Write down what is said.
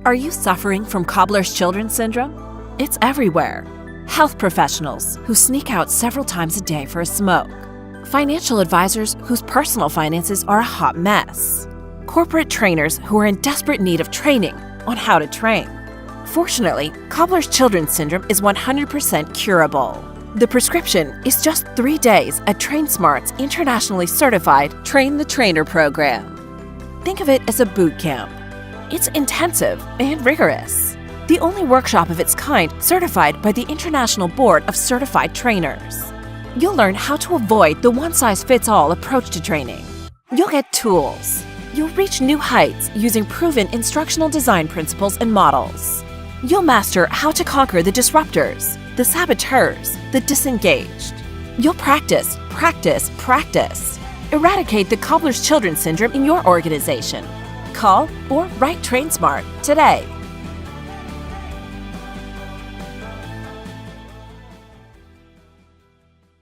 Are you suffering from cobbler's children syndrome? It's everywhere. Health professionals who sneak out several times a day for a smoke. Financial advisors whose personal finances are a hot mess. Corporate trainers who are in desperate need of training on how to train. Fortunately, cobbler's children syndrome is 100% curable. The prescription is just 3 days at TrainSMART's internationally certified Train the Trainer program. Think of it as a boot camp. It's intensive and rigorous. The only workshop of its kind certified by the International Board of Certified Trainers. You'll learn how to avoid the one-size-fits-all approach to training. You'll get tools. You'll reach new heights using proven instructional design principles and models. You'll master how to conquer the disruptors, the saboteurs, the disengaged. You'll practice, practice, practice. Eradicate the cobbler's children syndrome in your organization. Call or write TrainSMART today.